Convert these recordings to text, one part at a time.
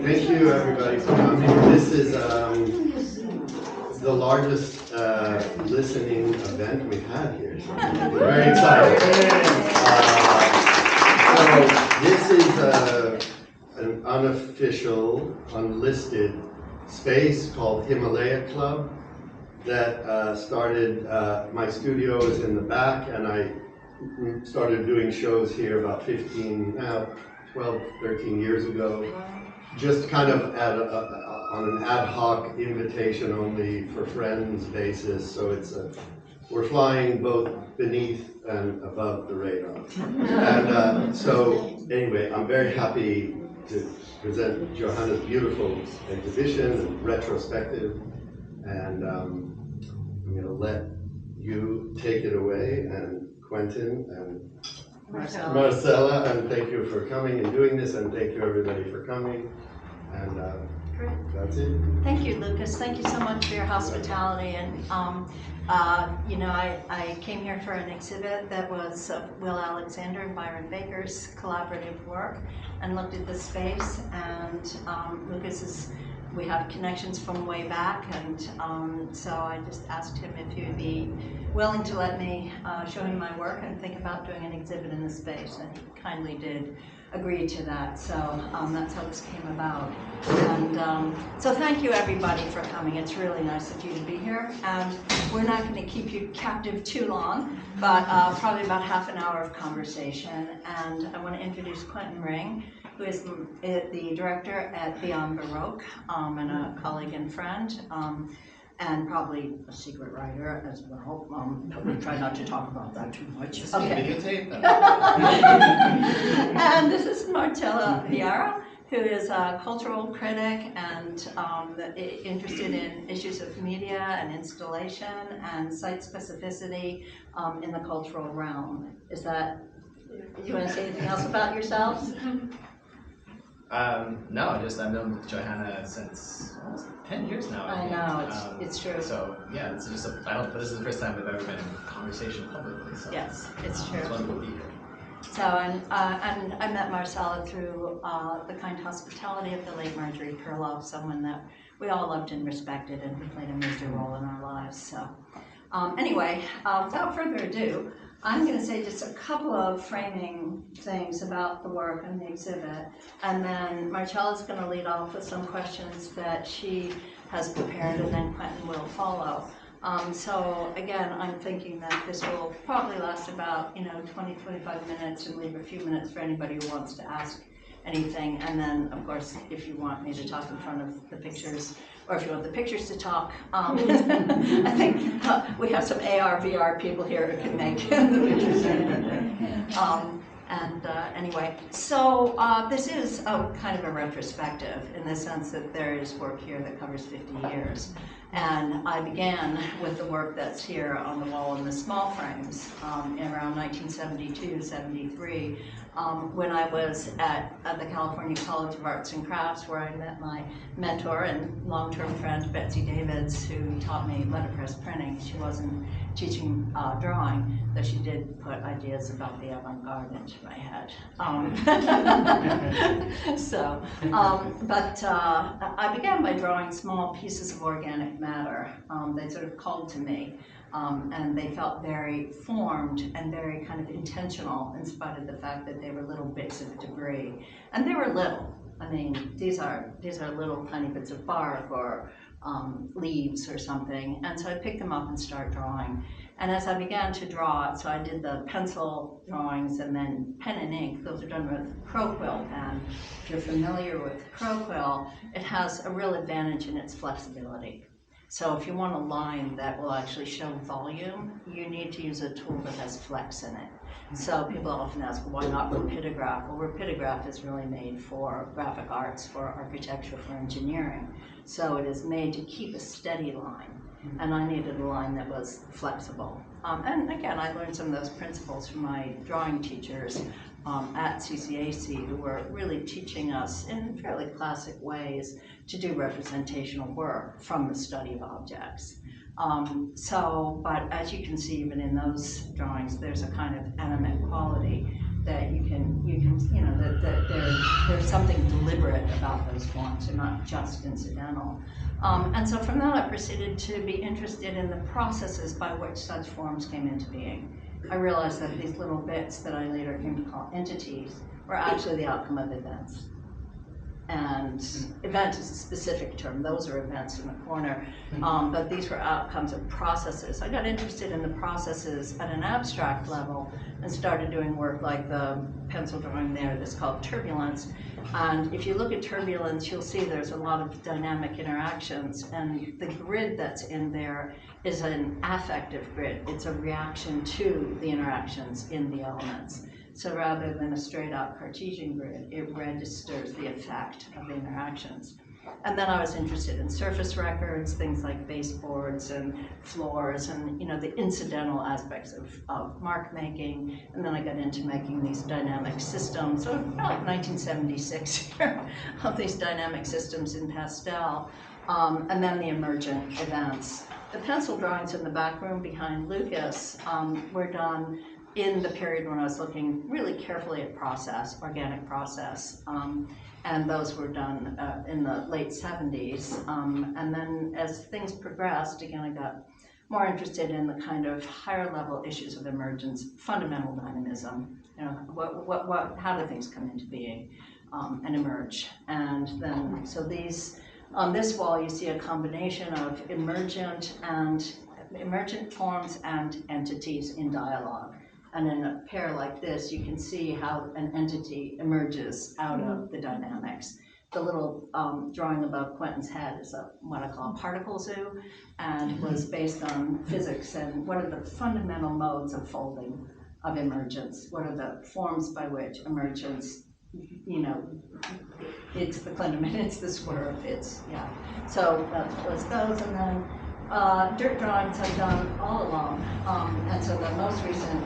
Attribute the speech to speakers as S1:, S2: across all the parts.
S1: Thank you, everybody, for coming. This is the largest listening event we've had here. So we're very excited. So this is an unofficial, unlisted space called Himalaya Club that started. My studio is in the back, and I started doing shows here about 12, 13 years ago. Just kind of on an ad hoc invitation only for friends basis. So we're flying both beneath and above the radar. And so anyway, I'm very happy to present Johanna's beautiful exhibition and retrospective. And I'm going to let you take it away, and Quentin and Marcella, and thank you for coming and doing this, and thank you everybody for coming. And that's it.
S2: Thank you, Lucas. Thank you so much for your hospitality. And I came here for an exhibit that was Will Alexander and Byron Baker's collaborative work, and looked at the space. And Lucas we have connections from way back, and so I just asked him if he would be willing to let me show him my work and think about doing an exhibit in the space, and he kindly did agree to that. So that's how this came about. And so thank you everybody for coming. It's really nice of you to be here, and we're not going to keep you captive too long, but probably about half an hour of conversation. And I want to introduce Quentin Ring, who is the director at Beyond Baroque, and a colleague and friend, and probably a secret writer as well. But we try not to talk about that too much.
S3: Okay.
S2: And this is Marcella Vieira, who is a cultural critic and interested in issues of media and installation and site specificity in the cultural realm. Is that, you want to say anything else about yourselves?
S3: No, I've known Johanna since almost 10 years now.
S2: I know, it's true.
S3: So yeah, this is but this is the first time we've ever been in conversation publicly. So
S2: yes, it's true.
S3: It's wonderful to be here.
S2: So, and I met Marcella through the kind hospitality of the late Marjorie Perloff, someone that we all loved and respected, and who played a major role in our lives. So anyway, without further ado, I'm going to say just a couple of framing things about the work and the exhibit, and then Marcella's going to lead off with some questions that she has prepared, and then Quentin will follow. So again, I'm thinking that this will probably last about 20-25 minutes, and leave a few minutes for anybody who wants to ask anything. And then, of course, if you want me to talk in front of the pictures, or if you want the pictures to talk, I think we have some AR, VR people here who can make the pictures. Anyway, so this is kind of a retrospective in the sense that there is work here that covers 50 years. And I began with the work that's here on the wall in the small frames in around 1972, 73, when I was at the California College of Arts and Crafts, where I met my mentor and long-term friend, Betsy Davids, who taught me letterpress printing. She wasn't teaching drawing, though she did put ideas about the avant-garde into my head. But I began by drawing small pieces of organic matter. They sort of called to me, and they felt very formed and very kind of intentional, in spite of the fact that they were little bits of debris. And they were little. I mean, these are little tiny bits of bark or leaves or something. And so I picked them up and started drawing. And as I began to draw, so I did the pencil drawings and then pen and ink. Those are done with crow quill pen. If you're familiar with crow quill, it has a real advantage in its flexibility. So if you want a line that will actually show volume, you need to use a tool that has flex in it. So people often ask, well, why not rapidograph? Well, rapidograph is really made for graphic arts, for architecture, for engineering. So it is made to keep a steady line. And I needed a line that was flexible. And again, I learned some of those principles from my drawing teachers at CCAC, who were really teaching us in fairly classic ways to do representational work from the study of objects. But as you can see, even in those drawings, there's a kind of animate quality that you can that there's something deliberate deliberate about those forms. They're not just incidental. And so from that, I proceeded to be interested in the processes by which such forms came into being. I realized that these little bits that I later came to call entities were actually the outcome of events. And event is a specific term, those are events in the corner, but these were outcomes of processes. I got interested in the processes at an abstract level and started doing work like the pencil drawing there that's called turbulence. And if you look at turbulence, you'll see there's a lot of dynamic interactions, and the grid that's in there is an affective grid. It's a reaction to the interactions in the elements. So rather than a straight out Cartesian grid, it registers the effect of the interactions. And then I was interested in surface records, things like baseboards and floors and the incidental aspects of mark making. And then I got into making these dynamic systems, so like 1976 here, of these dynamic systems in pastel. And then the emergent events. The pencil drawings in the back room behind Lucas were done in the period when I was looking really carefully at organic process, and those were done in the late 70s. And then as things progressed, again, I got more interested in the kind of higher level issues of emergence, fundamental dynamism. How do things come into being and emerge? And then, so these, on this wall, you see a combination of emergent forms and entities in dialogue. And in a pair like this, you can see how an entity emerges out of the dynamics. The little drawing above Quentin's head is what I call a particle zoo, and was based on physics and what are the fundamental modes of folding of emergence? What are the forms by which emergence, it's the Clinderman, it's the swerve, So that was those, and then dirt drawings I've done all along. And so the most recent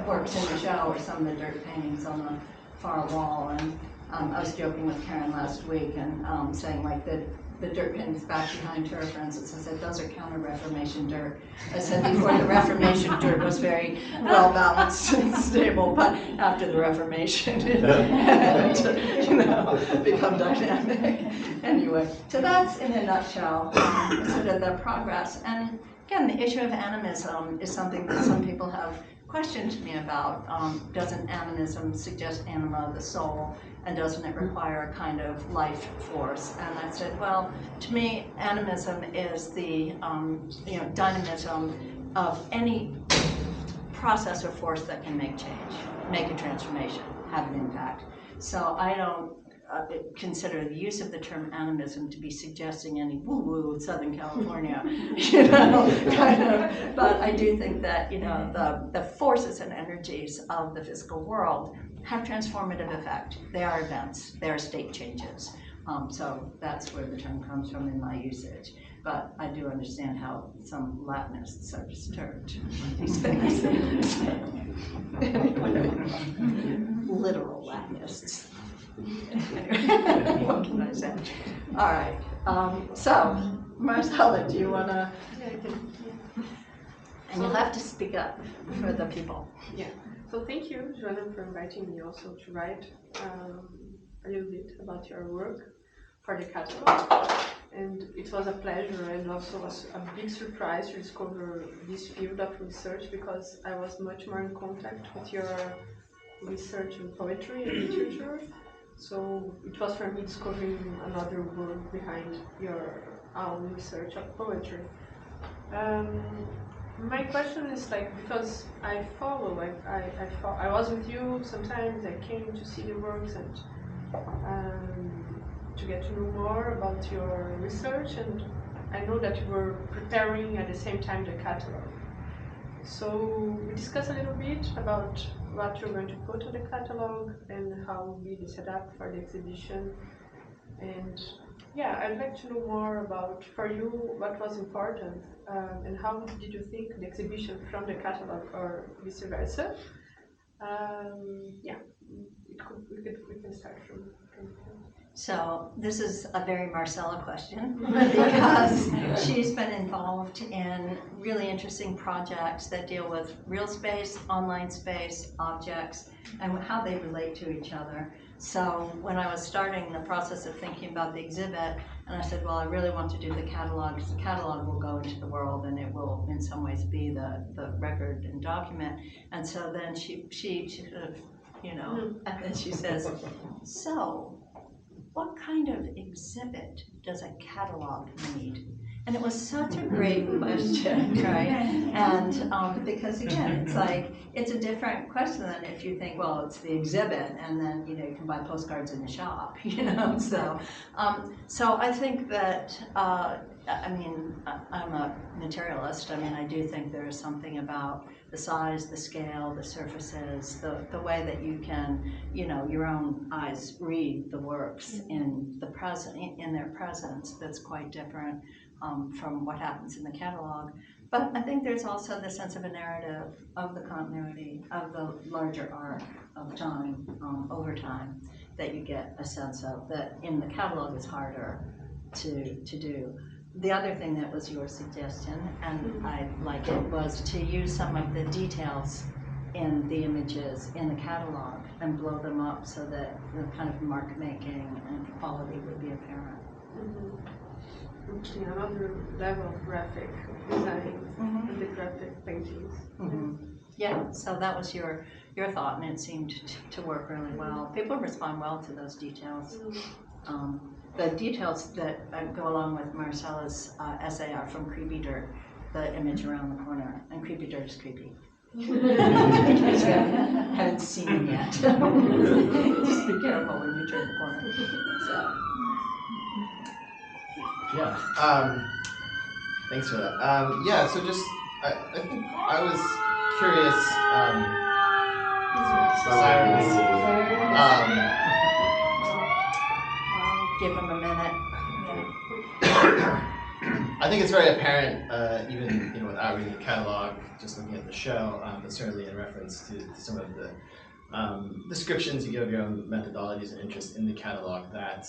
S2: works in the show are some of the dirt paintings on the far wall. And I was joking with Karen last week and saying like the dirt paintings back behind her, for instance, I said, those are counter-Reformation dirt. I said before the Reformation, dirt was very well balanced and stable, but after the Reformation, it had to, become dynamic. Anyway, so that's in a nutshell sort of the progress. And again, the issue of animism is something that some people have questioned me about. Doesn't animism suggest anima, the soul, and doesn't it require a kind of life force? And I said, well, to me, animism is the dynamism of any process or force that can make change, make a transformation, have an impact. So I don't consider the use of the term animism to be suggesting any woo-woo Southern California, kind of. But I do think that, the forces and energies of the physical world have transformative effect. They are events, they are state changes. So that's where the term comes from in my usage. But I do understand how some Latinists are disturbed by these things. Literal Latinists. What can I say? All right. So, Marcella, do you want to?
S4: Yeah, I can.
S2: And you'll have to speak up for the people.
S4: Yeah. So thank you, Johanna, for inviting me also to write a little bit about your work for the catalog. And it was a pleasure, and also was a big surprise to discover this field of research, because I was much more in contact with your research in poetry and literature. So it was for me discovering another world behind your own research of poetry. My question is because I follow, I was with you sometimes, I came to see the works and to get to know more about your research, and I know that you were preparing at the same time the catalog. So we discussed a little bit about what you're going to put on the catalog and how will be the setup for the exhibition. And yeah, I'd like to know more about, for you, what was important and how did you think the exhibition from the catalog or vice versa? Yeah, we can start from
S2: So this is a very Marcella question because she's been involved in really interesting projects that deal with real space, online space, objects, and how they relate to each other. So when I was starting the process of thinking about the exhibit, and I said, well, I really want to do the catalog, because the catalog will go into the world and it will in some ways be the record and document. And so then she sort of, and then she says, so what kind of exhibit does a catalog need? And it was such a great question, right? And because again, it's like, it's a different question than if you think, well, it's the exhibit, and then, you can buy postcards in the shop, So I think that, I'm a materialist. I do think there is something about the size, the scale, the surfaces, the way that you can, your own eyes read the works in their presence that's quite different from what happens in the catalog. But I think there's also the sense of a narrative of the continuity of the larger arc of time over time that you get a sense of that in the catalog is harder to do. The other thing that was your suggestion, and I like it, was to use some of the details in the images in the catalog and blow them up so that the kind of mark making and quality would be apparent.
S4: Actually, another level of graphic design and the graphic paintings.
S2: Yeah, so that was your thought, and it seemed to work really well. People respond well to those details. The details that go along with Marcella's essay are from Creepy Dirt, the image around the corner, and Creepy Dirt is creepy. Haven't seen him yet. Just be careful when you turn the corner. So.
S3: Yeah. Thanks for that. So just I think I was curious.
S2: Give him a minute.
S3: I think it's very apparent, even without reading the catalog, just looking at the show, but certainly in reference to some of the descriptions you give of your own methodologies and interests in the catalog, that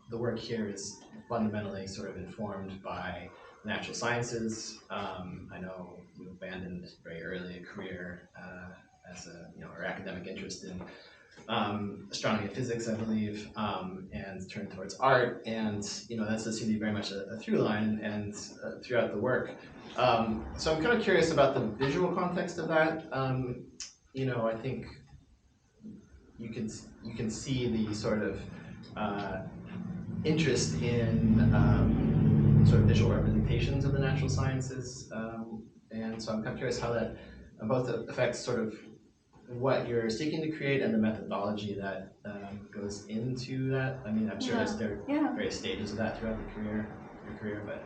S3: the work here is fundamentally sort of informed by natural sciences. I know you abandoned very early a career as or academic interest in astronomy and physics, I believe, and turned towards art, and that does seem to be very much a through line and throughout the work. So I'm kind of curious about the visual context of that. I think you can see the sort of interest in sort of visual representations of the natural sciences, and so I'm kind of curious how that both affects sort of what you're seeking to create and the methodology that goes into that. I'm sure there are various stages of that throughout your career, but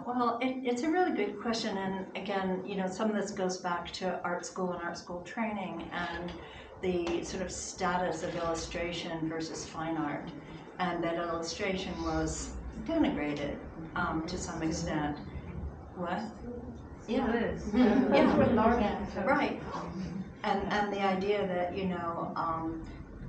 S2: well, it's a really good question, and again, some of this goes back to art school and art school training and the sort of status of illustration versus fine art, and that illustration was denigrated to some extent. What? Yeah. Right. And the idea that,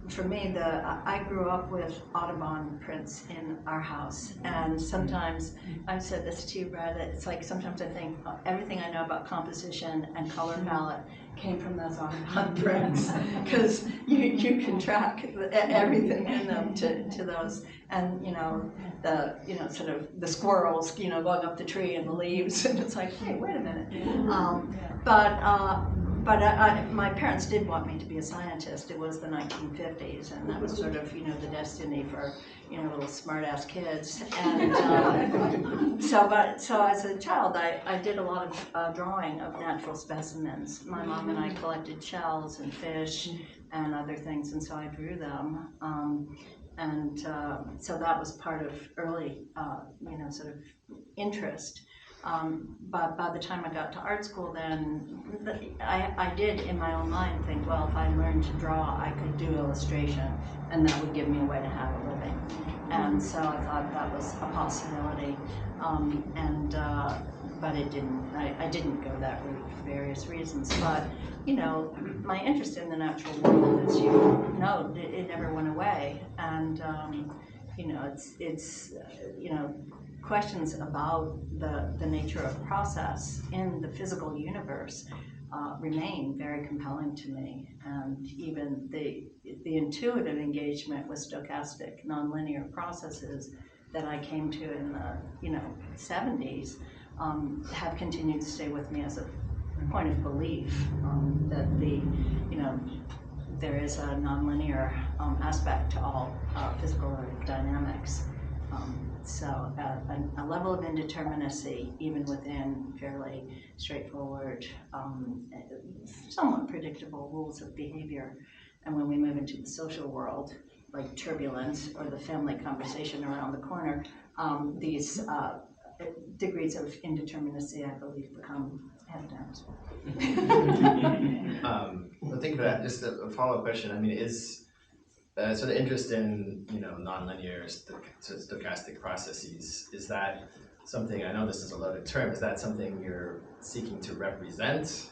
S2: for me, I grew up with Audubon prints in our house, and sometimes, I've said this to you, Brad, it's like sometimes I think everything I know about composition and color palette came from those Audubon prints, because you can track everything in them to those, and sort of the squirrels, going up the tree and the leaves, and it's like, hey, wait a minute. But my parents did want me to be a scientist. It was the 1950s, and that was sort of, the destiny for, little smart-ass kids. And so as a child, I did a lot of drawing of natural specimens. My mom and I collected shells and fish and other things, and so I drew them. So that was part of early, sort of interest. But by the time I got to art school, then I did in my own mind think, well, if I learned to draw, I could do illustration, and that would give me a way to have a living. And so I thought that was a possibility, but it didn't. I didn't go that route for various reasons. But my interest in the natural world, as you know, it never went away, and it's questions about the nature of process in the physical universe remain very compelling to me. And even the intuitive engagement with stochastic nonlinear processes that I came to in the 70s have continued to stay with me as a point of belief that there is a nonlinear aspect to all physical dynamics. So a level of indeterminacy, even within fairly straightforward, somewhat predictable rules of behavior. And when we move into the social world, like turbulence or the family conversation around the corner, these degrees of indeterminacy, I believe, become evident.
S3: Well, thank you for that. Just a follow-up question. I mean, is so the interest in nonlinear stochastic processes, is that something? I know this is a loaded term. Is that something you're seeking to represent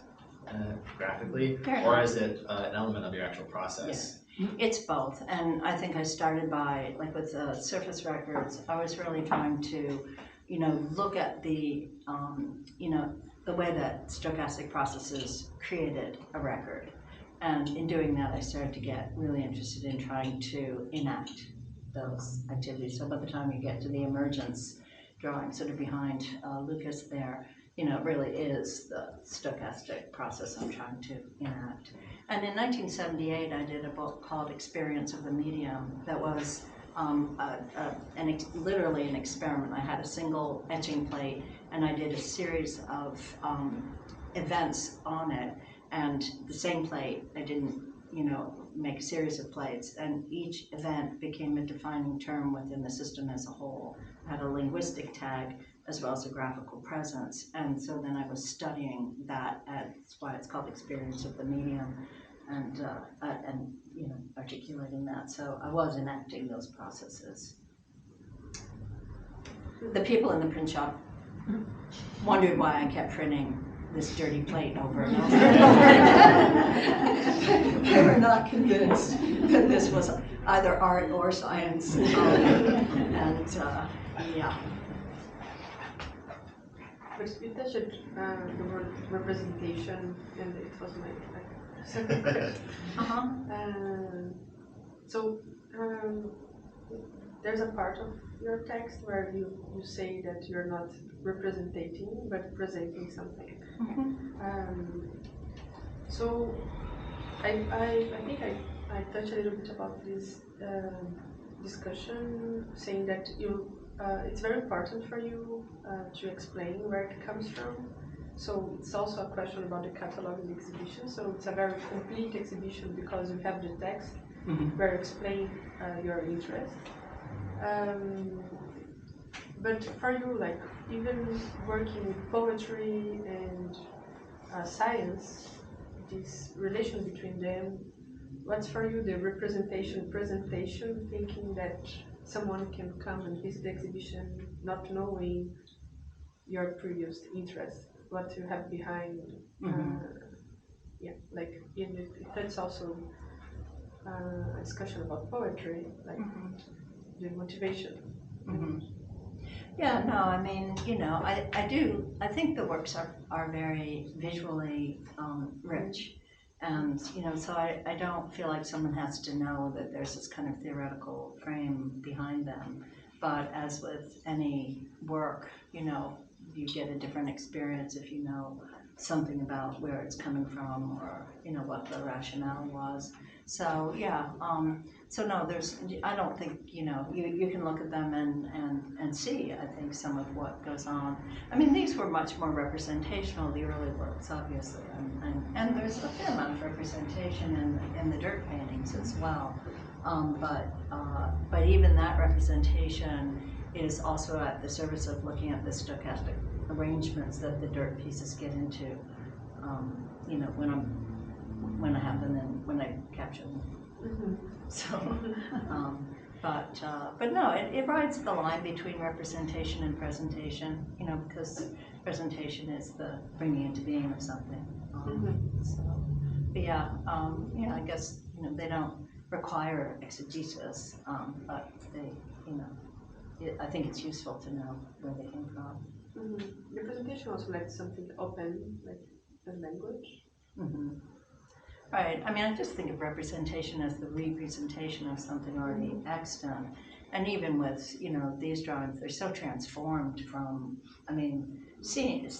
S3: graphically, or is it an element of your actual process?
S2: Yeah. It's both, and I think I started by, like with the surface records, I was really trying to, look at the, the way that stochastic processes created a record. And in doing that, I started to get really interested in trying to enact those activities. So by the time you get to the emergence drawing sort of behind Lucas there, it really is the stochastic process I'm trying to enact. And in 1978, I did a book called Experience of the Medium that was literally an experiment. I had a single etching plate, and I did a series of events on it. And the same plate, I didn't, make a series of plates, and each event became a defining term within the system as a whole. I had a linguistic tag as well as a graphical presence, and so then I was studying that. That's why it's called Experience of the Medium, and articulating that. So I was enacting those processes. The people in the print shop wondered why I kept printing this dirty plate over and over and over. They were not convinced that this was either art or science. Yeah.
S4: But you touched the word representation, and it was my second question. So there's a part of your text where you say that you're not representing, but presenting something. So I think I touched a little bit about this discussion, saying that it's very important for you to explain where it comes from. So it's also a question about the catalog and the exhibition. So it's a very complete exhibition because you have the text where you explain your interest. But for you, like even working with poetry and science, this relation between them, what's for you the presentation, thinking that someone can come and visit the exhibition not knowing your previous interest, what you have behind, that's also a discussion about poetry, like the motivation.
S2: Yeah, no, I mean, I think the works are very visually rich. And, so I don't feel like someone has to know that there's this kind of theoretical frame behind them. But as with any work, you get a different experience if you know something about where it's coming from or, what the rationale was. So, yeah, so no, I don't think, you can look at them and see, I think, some of what goes on. I mean, these were much more representational, the early works, obviously, and there's a fair amount of representation in the dirt paintings as well. But even that representation is also at the service of looking at the stochastic arrangements that the dirt pieces get into, when I have them and when I capture them. So, but no, it rides the line between representation and presentation, because presentation is the bringing into being of something. So, but yeah, I guess, they don't require exegesis, but they, I think it's useful to know where they came from.
S4: The presentation also like something open, like the language.
S2: Mhm. Right, I mean, I just think of representation as the representation of something already extant. And even with, these drawings, they're so transformed from, I mean, seeing,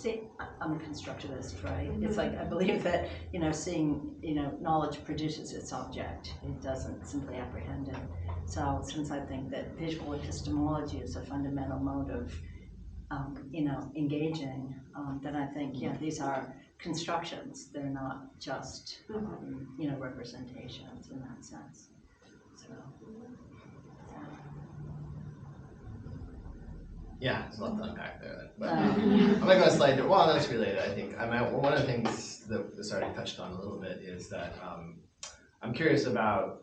S2: I'm a constructivist, right? It's like, I believe that, seeing, knowledge produces its object. It doesn't simply apprehend it. So since I think that visual epistemology is a fundamental mode of, engaging, then I think, these are constructions. They're not just, representations in that sense. So.
S3: Yeah, there's a lot to unpack there. But I'm gonna go a slide. Well, that's related. I think one of the things that was already touched on a little bit is that I'm curious about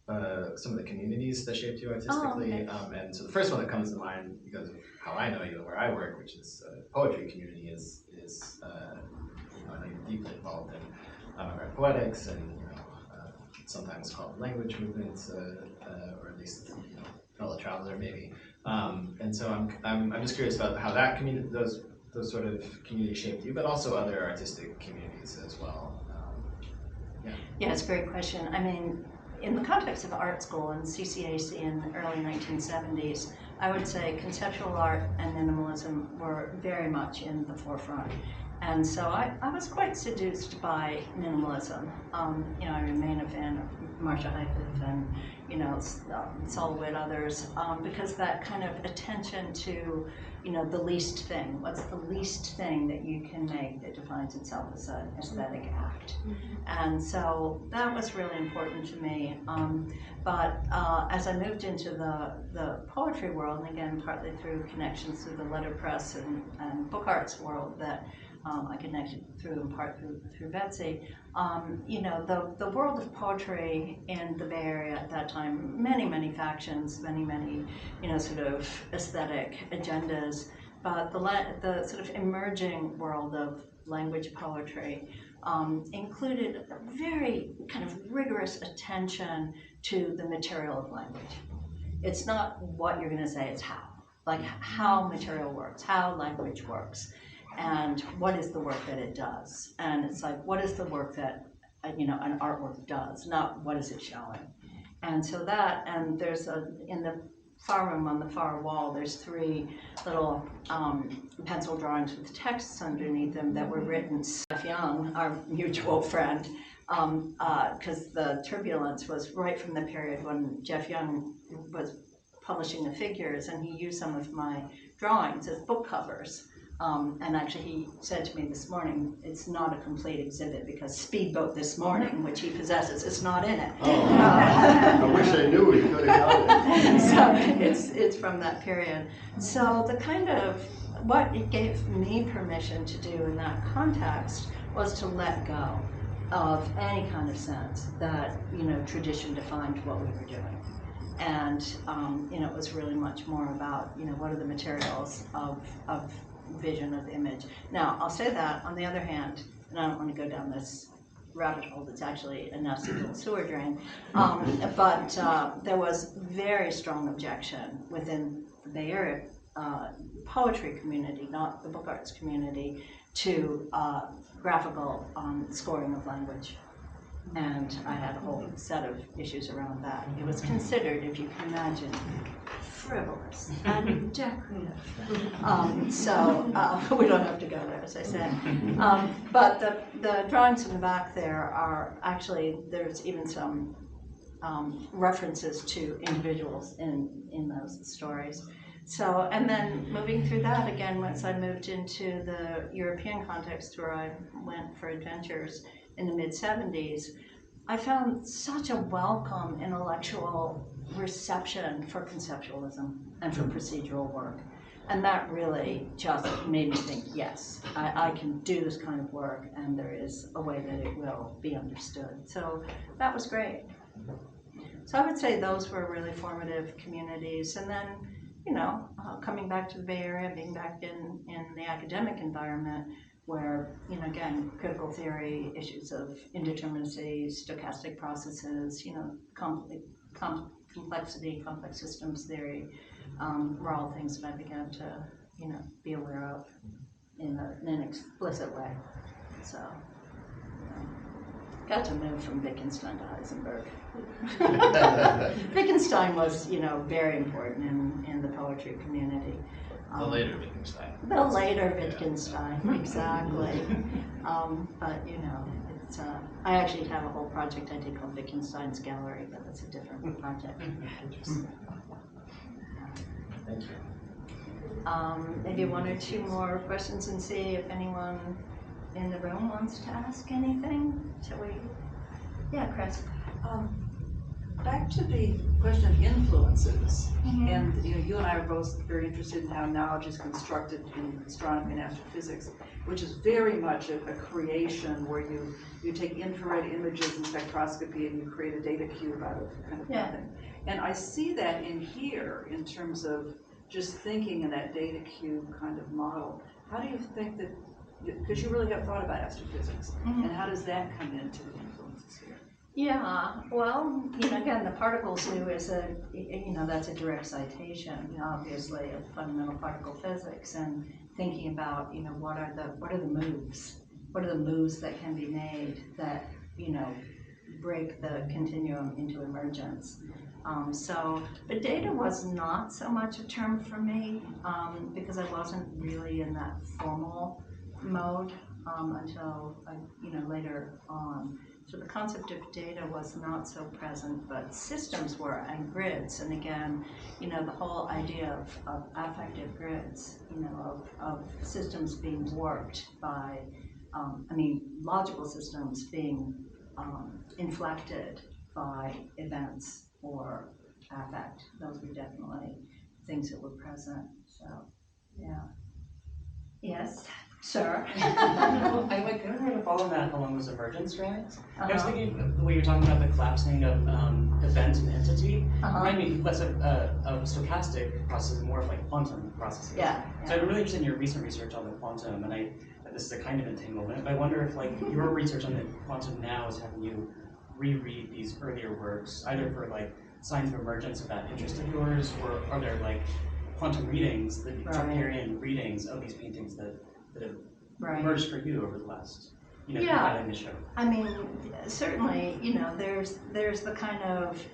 S3: some of the communities that shaped you artistically.
S2: Oh, okay.
S3: And so the first one that comes to mind, because of how I know you and where I work, which is poetry community, is I know you're deeply involved in avant-garde poetics and sometimes called language movements, or at least fellow traveler maybe. And so I'm just curious about how that community, those sort of communities shaped you, but also other artistic communities as well.
S2: Yeah, it's a great question. I mean, in the context of art school and CCAC in the early 1970s, I would say conceptual art and minimalism were very much in the forefront. And so I was quite seduced by minimalism. I remain a fan of Marcia Heifetz and, Solowit, others, because that kind of attention to, the least thing. What's the least thing that you can make that defines itself as an aesthetic act? And so that was really important to me. But as I moved into the poetry world, and again, partly through connections through the letterpress and book arts world that I connected through in part through Betsy. The world of poetry in the Bay Area at that time, many factions, many sort of aesthetic agendas, but the sort of emerging world of language poetry included a very kind of rigorous attention to the material of language. It's not what you're going to say, it's how. Like how material works, how language works. And what is the work that it does? And it's like, what is the work that, an artwork does, not what is it showing? And so and there's in the far room on the far wall, there's 3 little pencil drawings with texts underneath them that were written. Jeff Young, our mutual friend, because the turbulence was right from the period when Jeff Young was publishing the figures, and he used some of my drawings as book covers. And actually he said to me this morning, it's not a complete exhibit because Speedboat This Morning, which he possesses, is not in it.
S1: Oh, I wish I knew we could have got it.
S2: So it's from that period. So the kind of, what it gave me permission to do in that context was to let go of any kind of sense that, tradition defined what we were doing. And, it was really much more about, what are the materials of vision of image. Now, I'll say that, on the other hand, and I don't want to go down this rabbit hole that's actually a nasty little sewer drain, but there was very strong objection within the Bay Area poetry community, not the book arts community, to graphical scoring of language. And I had a whole set of issues around that. It was considered, if you can imagine, frivolous and decorative. So we don't have to go there, as I said. But the drawings in the back there are actually, there's even some references to individuals in those stories. So, and then moving through that again, once I moved into the European context where I went for adventures in the mid-70s, I found such a welcome intellectual reception for conceptualism and for procedural work. And that really just made me think, yes, I can do this kind of work and there is a way that it will be understood. So that was great. So I would say those were really formative communities. And then, coming back to the Bay Area, being back in the academic environment, where, again, critical theory, issues of indeterminacy, stochastic processes, complexity, complex systems theory, were all things that I began to, be aware of in an explicit way. So, got to move from Wittgenstein to Heisenberg. Wittgenstein was, very important in the poetry community.
S3: The later Wittgenstein.
S2: The later Wittgenstein, exactly. But it's I actually have a whole project I did called Wittgenstein's Gallery, but that's a different project.
S3: Thank you.
S2: Maybe one or two more questions and see if anyone in the room wants to ask anything. Shall we? Yeah, Chris.
S5: Back to the question of influences, and you and I are both very interested in how knowledge is constructed in astronomy and astrophysics, which is very much a creation where you take infrared images and spectroscopy and you create a data cube out of kind of nothing. And I see that in here in terms of just thinking in that data cube kind of model. How do you think that, because you really have thought about astrophysics, and how does that come into the influences here?
S2: Yeah, well, again, the particle zoo is that's a direct citation, obviously, of fundamental particle physics, and thinking about, what are the moves? What are the moves that can be made that, break the continuum into emergence? But data was not so much a term for me, because I wasn't really in that formal mode until later on. So the concept of data was not so present, but systems were, and grids. And again, the whole idea of affective grids, of systems being warped by, logical systems being inflected by events or affect. Those were definitely things that were present. So, yeah. Yes, sir.
S6: I kind of had a follow that along those emergence strands. I was thinking the way you're talking about the collapsing of event and entity, remind me less of stochastic processes, more of like quantum processes.
S2: Yeah.
S6: So I'm really interested in your recent research on the quantum, and this is a kind of entanglement. But I wonder if like your research on the quantum now is having you reread these earlier works, either for like signs of emergence of that interest of yours, or are there like quantum readings, the Druckerian readings of these paintings that have emerged for you over the last, compiling the show?
S2: Certainly, there's the kind of,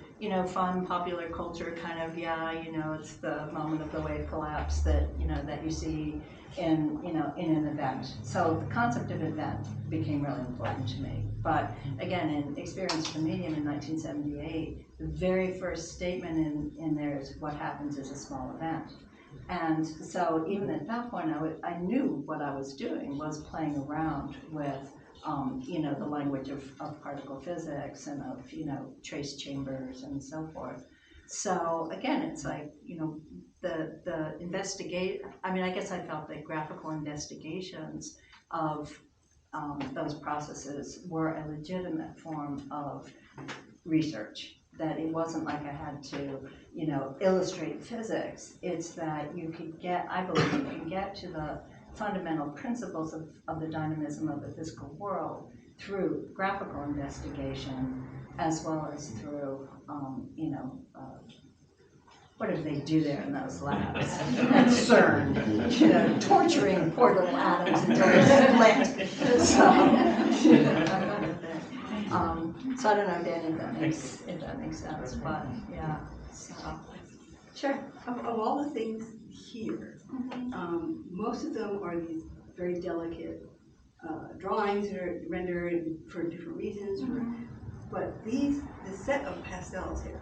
S2: fun popular culture kind of, it's the moment of the wave collapse that, that you see in an event. So the concept of event became really important to me. But again, in Experience of the Medium in 1978, the very first statement in there is what happens is a small event. And so even at that point, I knew what I was doing was playing around with, the language of particle physics and of, trace chambers and so forth. So again, it's like, the investigate. I guess I felt that graphical investigations of those processes were a legitimate form of research. That it wasn't like I had to, illustrate physics. It's that you could I believe you can get to the fundamental principles of the dynamism of the physical world through graphical investigation, as well as through, what did they do there in those labs at CERN? Torturing poor little atoms until they split. So I don't know, Dan, if that makes sense, but yeah. So, sure.
S7: Of all the things here, most of them are these very delicate drawings that are rendered for different reasons. But the set of pastels here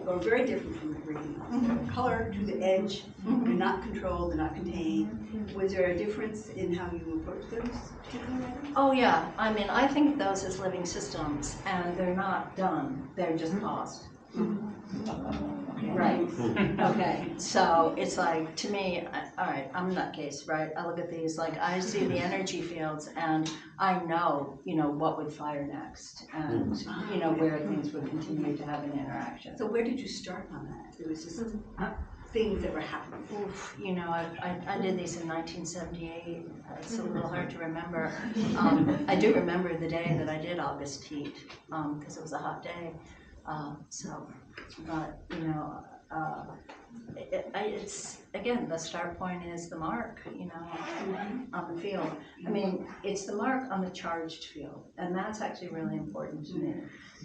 S7: are very different from the green. Color to the edge, they're not controlled, they're not contained. Was there a difference in how you approach those particular items?
S2: Oh yeah, I think of those as living systems, and they're not done, they're just paused. Right. Okay. So it's like, to me, all right, I'm a nutcase, right? I look at these, like, I see the energy fields, and I know, what would fire next, and where things would continue to have an interaction.
S7: So where did you start on that? It was just things that were happening.
S2: Oof, I did these in 1978. It's a little hard to remember. I do remember the day that I did August Heat, because it was a hot day. But it's, again, the start point is the mark, you know, on the field. I mean, it's the mark on the charged field, and that's actually really important to me.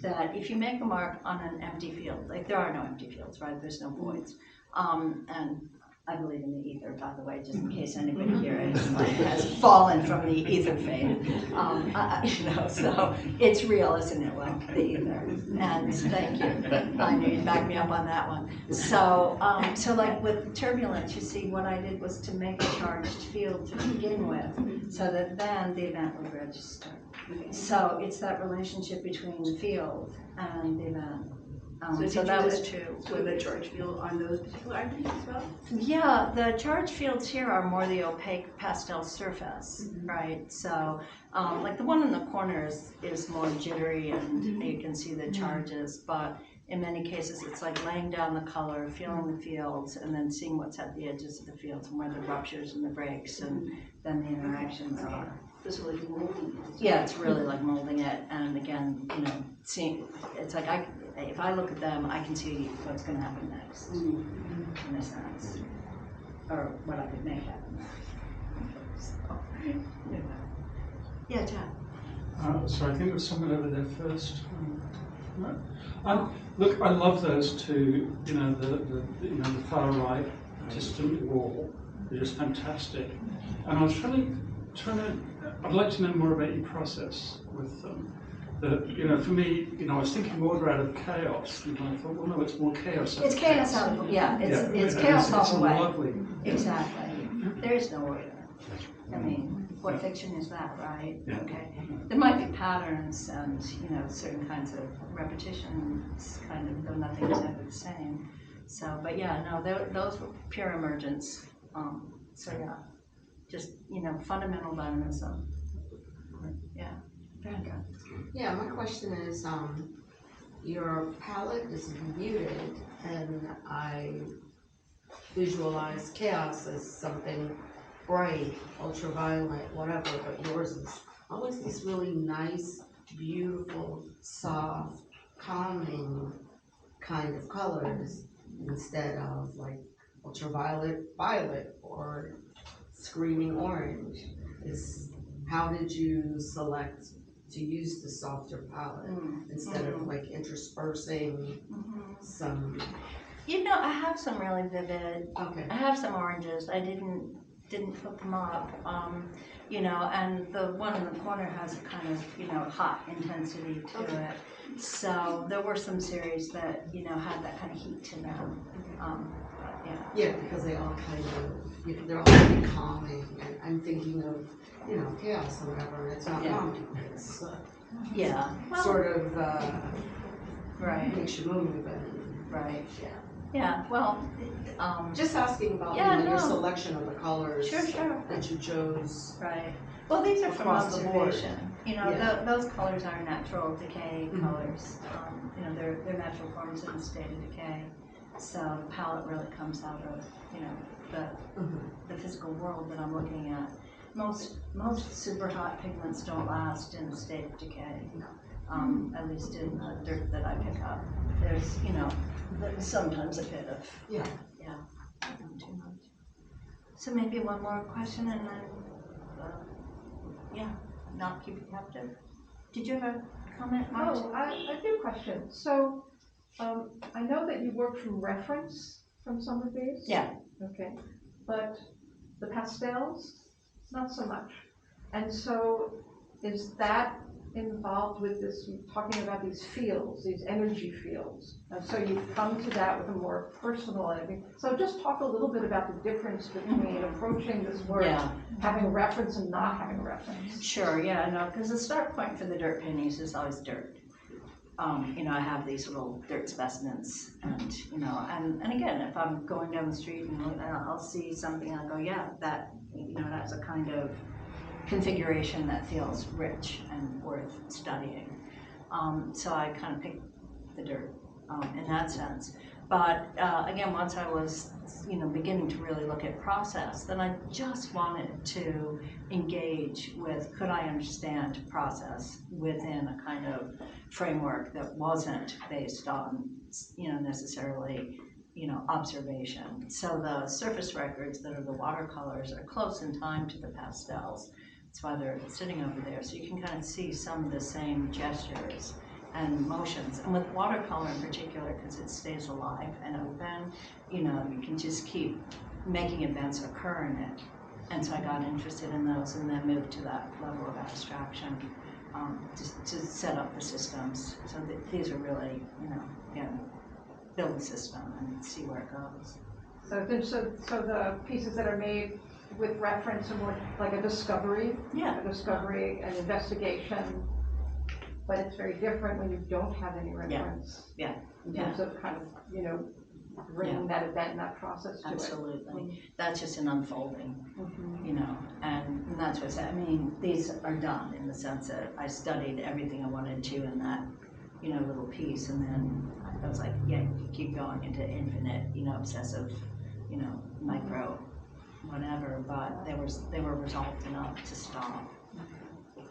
S2: That if you make a mark on an empty field, like there are no empty fields, right? There's no voids. And I believe in the ether, by the way, just in case anybody here has fallen from the ether faith. You know, so it's real, isn't it? Well, the ether. And thank you. I knew you'd back me up on that one. So, so like with turbulence, you see, what I did was to make a charged field to begin with, so that then the event would register. So it's that relationship between the field and the event. So that was true.
S7: So the charge field on those particular items as well?
S2: Yeah, the charge fields here are more the opaque pastel surface, right? So, like the one in the corner is more jittery and you can see the charges, but in many cases it's like laying down the color, feeling the fields, and then seeing what's at the edges of the fields and where the ruptures and the breaks and then the interactions are.
S7: This is like molding it.
S2: Yeah, it's really like molding it, and again, you know, seeing, it's like if I look at them, I can see what's going to happen next, in a sense, or what I could make happen. So, yeah, John.
S8: So I think there was someone over there first. Look, I love those two. You know, the far right distant wall. They're just fantastic. And I was trying to. I'd like to know more about your process with them. You know, for me, you know, I was thinking order out of chaos, and I thought, well, no, it's more chaos.
S2: It's chaos out of, yeah, it's chaos all the way.
S8: Lovely.
S2: Exactly. There is no order. I mean, what fiction is that, right?
S8: Yeah.
S2: Okay. There might be patterns and, you know, certain kinds of repetitions, kind of, though nothing is ever the same. So, but yeah, no, those were pure emergence. So yeah, just, you know, fundamental dynamism. Yeah. Very good.
S9: Yeah, my question is, your palette is muted, and I visualize chaos as something bright, ultraviolet, whatever, but yours is always these really nice, beautiful, soft, calming kind of colors instead of like ultraviolet, violet, or screaming orange. How did you select to use the softer palette instead of like interspersing some?
S2: You know, I have some really vivid.
S9: Okay.
S2: I have some oranges. I didn't put them up. You know, and the one in the corner has a kind of, you know, hot intensity to it. So there were some series that, you know, had that kind of heat to them. Yeah.
S9: Yeah, because they all kind of, they're all very calming, and I'm thinking of, you know, chaos or whatever, and it's not calming, it's
S2: Yeah. Well,
S9: sort of
S2: right.
S9: makes you move, and
S2: Right. Yeah. Well.
S9: just asking about your selection of the colors
S2: Sure.
S9: that you chose.
S2: Right. Well, these are from
S9: Across the board.
S2: observation. You know, those colors are natural decay colors. You know, they're natural forms in a state of decay. So the palette really comes out of, you know, the physical world that I'm looking at. Most super hot pigments don't last in a state of decay. At least in the dirt that I pick up. There's, you know, sometimes a bit of not too much. So maybe one more question and then not keep it captive. Did you have a comment, Marge?
S10: Oh, I do a question. So, I know that you work from reference from some of these.
S2: Yeah.
S10: Okay. But the pastels, not so much. And so, is that involved with this, talking about these fields, these energy fields? And so you've come to that with a more personal, I mean. So just talk a little bit about the difference between approaching this work, having a reference and not having a reference.
S2: Sure, because the start point for the dirt paintings is always dirt. You know, I have these little dirt specimens, and you know, and again, if I'm going down the street and I'll see something, I'll go, that, you know, that's a kind of configuration that feels rich and worth studying. So I kind of picked the dirt in that sense. But again, once I was, you know, beginning to really look at process, then I just wanted to engage with, could I understand process within a kind of framework that wasn't based on, you know, necessarily, observation. So the surface records that are the watercolors are close in time to the pastels. That's why they're sitting over there. So you can kind of see some of the same gestures and motions. And with watercolor in particular, because it stays alive and open, you can just keep making events occur in it. And so I got interested in those and then moved to that level of abstraction to set up the systems. So these are really, build the system and see where it goes.
S10: So the pieces that are made with reference are more like a discovery?
S2: Yeah.
S10: A discovery and investigation, but it's very different when you don't have any reference.
S2: Yeah.
S10: In terms of kind of, bringing that event and that process to
S2: Absolutely. That's just an unfolding,
S10: it.
S2: and that's what's, these are done in the sense that I studied everything I wanted to in that, little piece, and then I was like, yeah, keep going into infinite, obsessive, micro, whatever, but they were resolved enough to stop.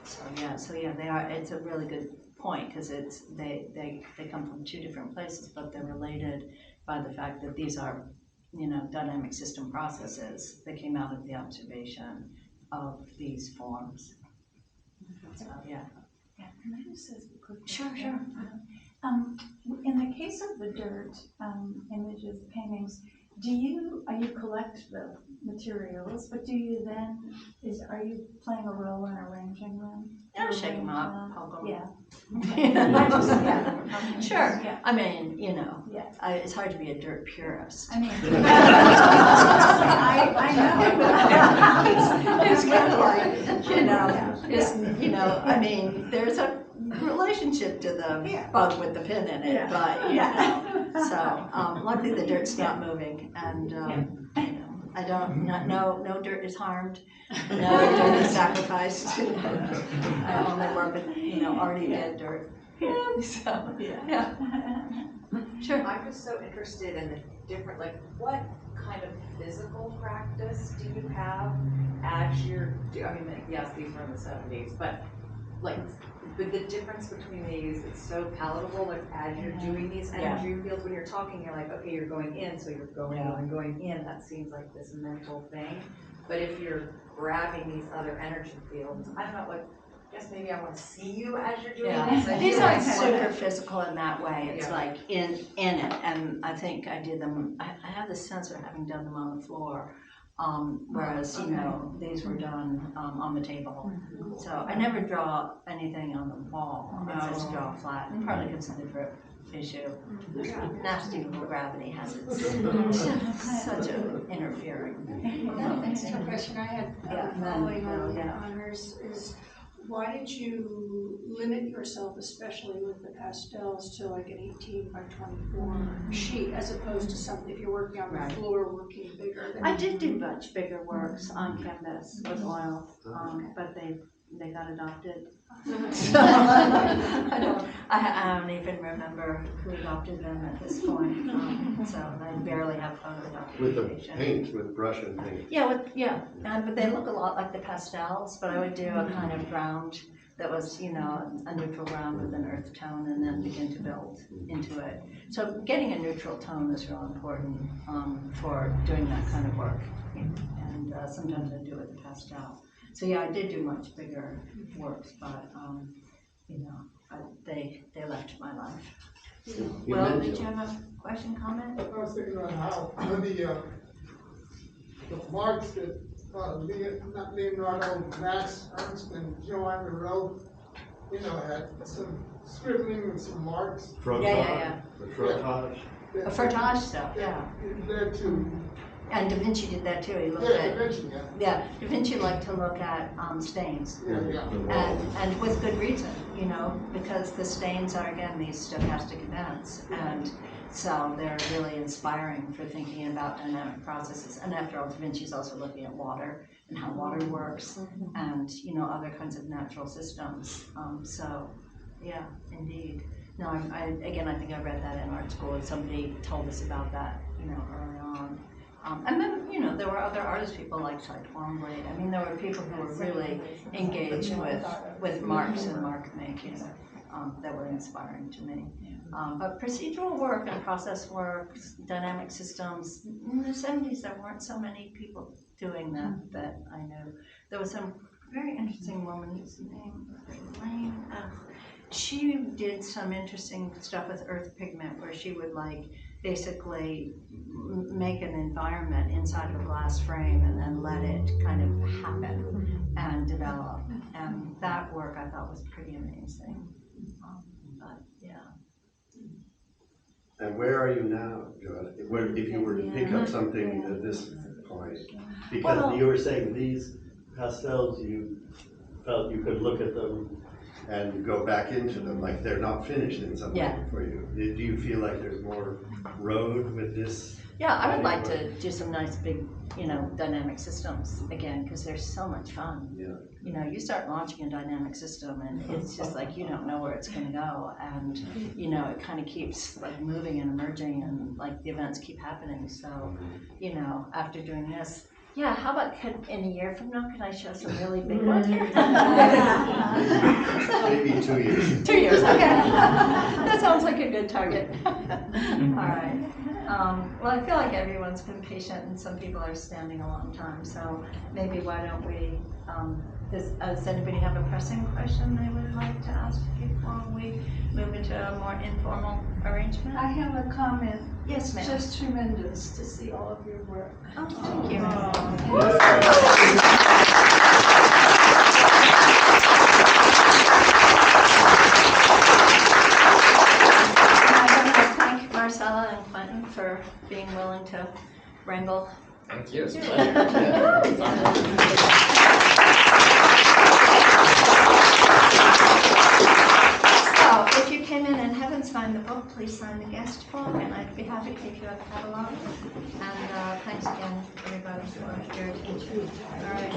S2: So yeah, they are, it's a really good point, because they come from two different places, but they're related by the fact that these are, dynamic system processes that came out of the observation of these forms. So, yeah.
S11: Yeah, can I just ask a quick
S2: Sure,
S11: question?
S2: sure.
S11: In the case of the dirt images, paintings, you collect the materials, but do you then, are you playing a role in arranging them?
S2: Yeah, shake them up, poke them.
S11: Yeah.
S2: Yeah. Sure.
S11: Yeah.
S2: Yeah. It's hard to be a dirt purist.
S11: I mean,
S2: It's kind of like, there's a relationship to the bug with the pin in it, but, so, luckily the dirt's not moving, and, I don't, no dirt is harmed, no dirt is sacrificed. I only work with, already dead dirt. So, yeah. Sure.
S12: I'm just so interested in the different, what kind of physical practice do you have as you're, yes, these were in the 70s, but the difference between these, it's so palatable, as you're doing these energy fields, when you're talking, you're like, okay, you're going in, so you're going in, that seems like this mental thing. But if you're grabbing these other energy fields, I don't know, I guess maybe I want to see you as you're doing this.
S2: These aren't super physical in that way. It's like in it, and I think I did them. I have the sense of having done them on the floor, whereas these were done on the table. So I never draw anything on the wall. I always draw flat, partly because of the drip issue. Nasty little gravity has its such an interfering.
S13: That's the question I had following on hers is, why did you limit yourself, especially with the pastels, to like an 18 by 24 sheet, as opposed to something, if you're working on the floor, working bigger?
S2: I did do much bigger works on canvas with oil, but they got adopted. So I don't even remember who adopted them at this point. So I barely have photo documentation.
S1: With the paint, with brush and paint.
S2: Yeah, but they look a lot like the pastels, but I would do a kind of ground that was, a neutral ground with an earth tone, and then begin to build into it. So getting a neutral tone is real important for doing that kind of work, and sometimes I do it with the pastel. So yeah, I did do much bigger works, but they left my life. Well, did you have a question, comment?
S14: I was thinking about how the marks that not Leonardo, Max Ernst, and Johanna wrote, had some scribbling with some marks.
S2: Yeah.
S1: The frottage.
S2: A frottage stuff, yeah.
S14: It led to.
S2: And Da Vinci did that too. He looked
S14: Da Vinci,
S2: Da Vinci liked to look at stains. And with good reason, because the stains are, again, these stochastic events. And so they're really inspiring for thinking about dynamic processes. And after all, Da Vinci's also looking at water and how water works and, other kinds of natural systems. So, yeah, indeed. No, I think I read that in art school, and somebody told us about that, early on. And then, there were other artist people like Cy Twombly. There were people who were really engaged with marks and mark making. that were inspiring to me. But procedural work and process work, dynamic systems, in the 70s there weren't so many people doing that I knew. There was some very interesting woman whose name was Elaine. She did some interesting stuff with earth pigment where she would like basically make an environment inside of a glass frame and then let it kind of happen and develop. And that work I thought was pretty amazing. But yeah.
S1: And where are you now, Johanna? If you were to pick up something at this point, because you were saying these pastels, you felt you could look at them and go back into them, like they're not finished in some way for you. Do you feel like there's more road with this?
S2: Yeah, I would like to do some nice big, dynamic systems again, because they're so much fun.
S1: Yeah.
S2: You start launching a dynamic system and it's just like you don't know where it's gonna go, and it kind of keeps like moving and emerging, and like the events keep happening. So, after doing this, how about in a year from now, could I show some really big ones here?
S1: Maybe 2 years.
S2: 2 years, okay. That sounds like a good target. All right. Well, I feel like everyone's been patient and some people are standing a long time, so maybe why don't we, does anybody have a pressing question they would like to ask before we move into a more informal arrangement?
S13: I have a comment.
S2: Yes, ma'am.
S13: Just tremendous to see all of your work.
S2: Oh, thank you. Marcella and Quentin for being willing to wrangle.
S3: Thank you.
S2: So, if you came in and haven't signed the book, please sign the guest book, and I'd be happy to give you a catalog. And thanks again, everybody, for your attention. All right.